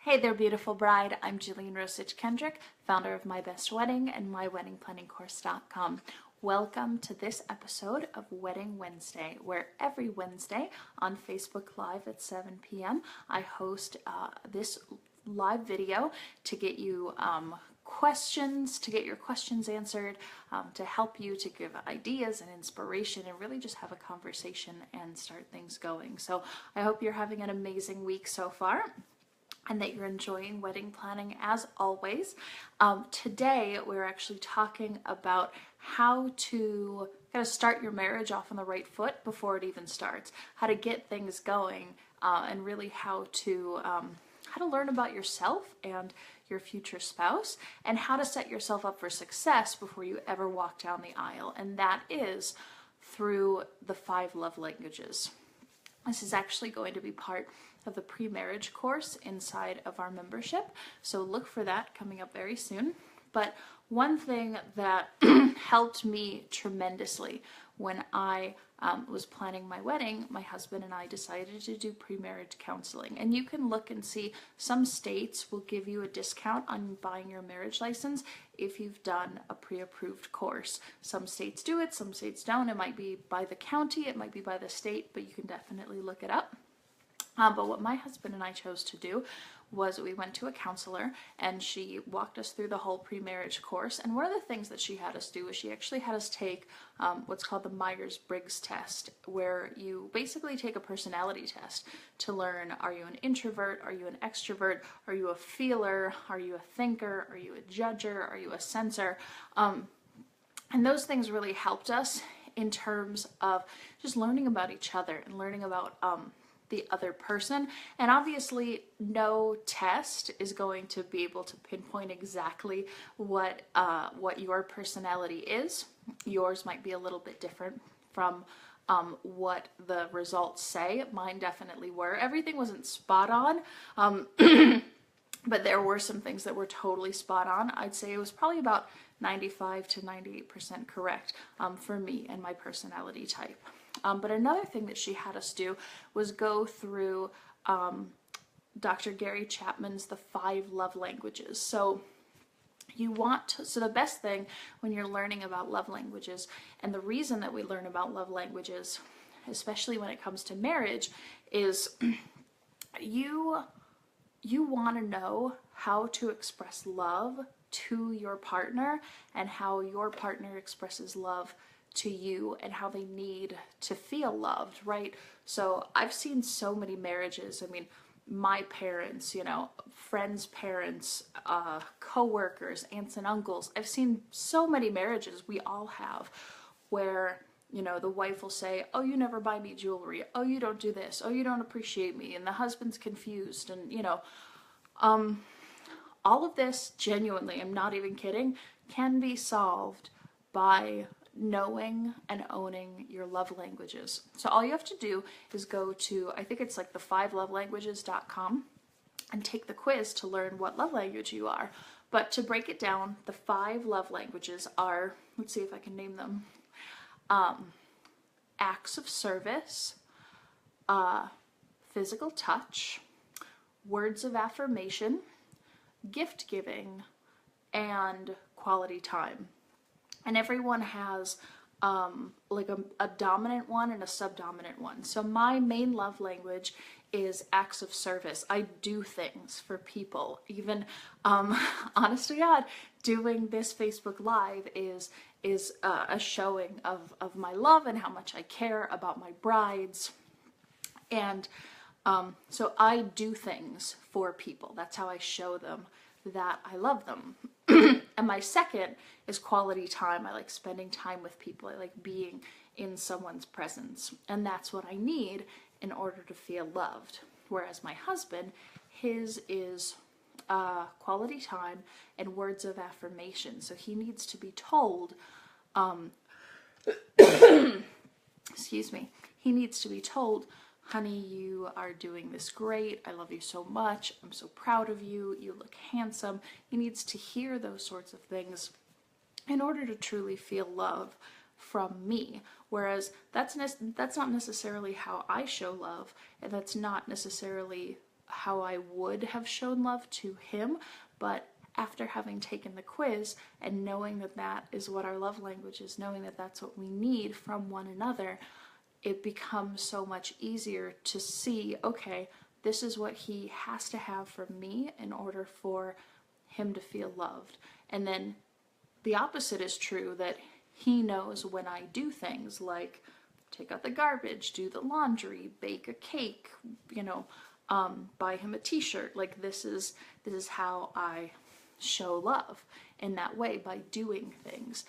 Hey there, beautiful bride. I'm Jillian Rosich Kendrick, founder of My Best Wedding and MyWeddingPlanningCourse.com. Welcome to this episode of Wedding Wednesday, where every Wednesday on Facebook Live at 7 p.m. I host this live video to get you questions, to get your questions answered, to help you, to give ideas and inspiration, and really just have a conversation and start things going. So I hope you're having an amazing week so far, and that you're enjoying wedding planning as always. Today we're actually talking about how to kind of start your marriage off on the right foot before it even starts, how to get things going, and really how to learn about yourself and your future spouse, and how to set yourself up for success before you ever walk down the aisle, and that is through the 5 love languages. This is actually going to be part of the pre-marriage course inside of our membership, so look for that coming up very soon. But one thing that helped me tremendously when I was planning my wedding, my husband and I decided to do pre-marriage counseling. And you can look and see, some states will give you a discount on buying your marriage license if you've done a pre-approved course. Some states do it, some states don't. It might be by the county, it might be by the state, but you can definitely look it up. But what my husband and I chose to do was we went to a counselor, and she walked us through the whole pre-marriage course. And one of the things that she had us do is she actually had us take what's called the Myers-Briggs test, where you basically take a personality test to learn, are you an introvert, are you an extrovert, are you a feeler, are you a thinker, are you a judger, are you a sensor? And those things really helped us in terms of just learning about each other and learning about the other person. And obviously no test is going to be able to pinpoint exactly what your personality is. Yours might be a little bit different from what the results say. Mine definitely were. Everything wasn't spot on, but there were some things that were totally spot on. I'd say it was probably about 95 to 98% correct for me and my personality type. But another thing that she had us do was go through Dr. Gary Chapman's The 5 Love Languages. So the best thing when you're learning about love languages, and the reason that we learn about love languages, especially when it comes to marriage, is you want to know how to express love to your partner, and how your partner expresses love to you, and how they need to feel loved, right? So I've seen so many marriages. I mean, my parents, friends' parents, co-workers, aunts and uncles. I've seen so many marriages, we all have, where the wife will say, oh, you never buy me jewelry, oh, you don't do this, oh, you don't appreciate me, and the husband's confused, and all of this, genuinely, I'm not even kidding, can be solved by knowing and owning your love languages. So all you have to do is go to, I think it's like the 5lovelanguages.com, and take the quiz to learn what love language you are. But to break it down, the 5 love languages are, let's see if I can name them, acts of service, physical touch, words of affirmation, gift giving, and quality time. And everyone has like a dominant one and a subdominant one. So my main love language is acts of service. I do things for people. Even honest to God, doing this Facebook Live is a showing of my love and how much I care about my brides. And so I do things for people. That's how I show them that I love them. And my second is quality time. I like spending time with people. I like being in someone's presence. And that's what I need in order to feel loved. Whereas my husband, his is quality time and words of affirmation. So he needs to be told, excuse me, he needs to be told, honey, you are doing this great. I love you so much. I'm so proud of you. You look handsome. He needs to hear those sorts of things in order to truly feel love from me. Whereas that's not necessarily how I show love, and that's not necessarily I would have shown love to him, but after having taken the quiz and knowing that that is what our love language is, knowing that that's what we need from one another, it becomes so much easier to see, okay, this is what he has to have from me in order for him to feel loved. And then the opposite is true, that he knows when I do things like take out the garbage, do the laundry, bake a cake, buy him a t-shirt, like this is how I show love in that way, by doing things.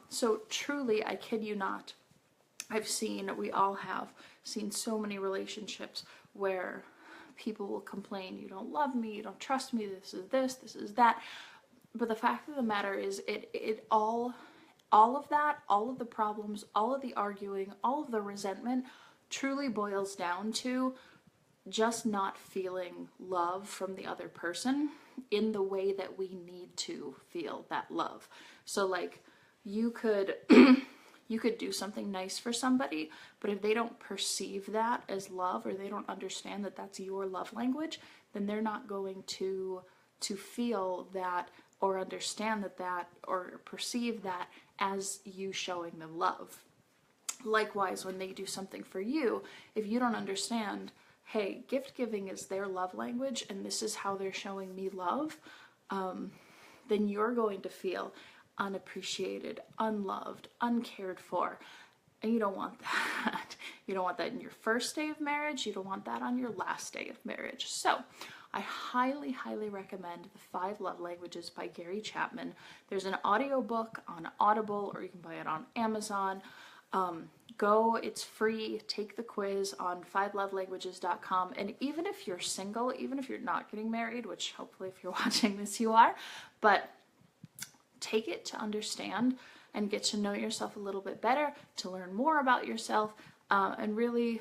So truly, I kid you not, we all have seen so many relationships where people will complain, you don't love me, you don't trust me, this is that. But the fact of the matter is, all of that, all of the problems, all of the arguing, all of the resentment truly boils down to just not feeling love from the other person in the way that we need to feel that love. So like, you could you could do something nice for somebody, but if they don't perceive that as love, or they don't understand that that's your love language, then they're not going to feel that, or understand that, or perceive that as you showing them love. Likewise, when they do something for you, if you don't understand, hey, gift giving is their love language and this is how they're showing me love, then you're going to feel unappreciated, unloved, uncared for. And you don't want that. You don't want that in your first day of marriage. You don't want that on your last day of marriage. So I highly, highly recommend The 5 Love Languages by Gary Chapman. There's an audiobook on Audible, or you can buy it on Amazon. It's free, take the quiz on 5lovelanguages.com. And even if you're single, even if you're not getting married, which hopefully if you're watching this you are, but take it to understand and get to know yourself a little bit better, to learn more about yourself, and really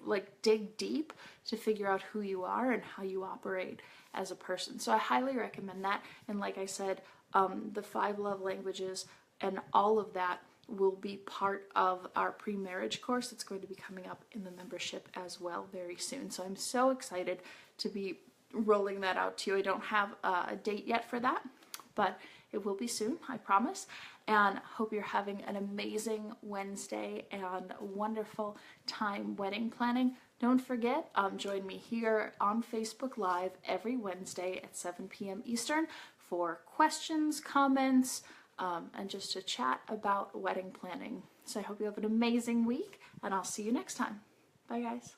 like dig deep to figure out who you are and how you operate as a person. So I highly recommend that. And like I said, the 5 love languages and all of that will be part of our pre-marriage course. It's going to be coming up in the membership as well very soon. So I'm so excited to be rolling that out to you. I don't have a date yet for that, but it will be soon, I promise. And hope you're having an amazing Wednesday and wonderful time wedding planning. Don't forget, join me here on Facebook Live every Wednesday at 7 p.m. Eastern for questions, comments, and just to chat about wedding planning. So I hope you have an amazing week, and I'll see you next time. Bye, guys.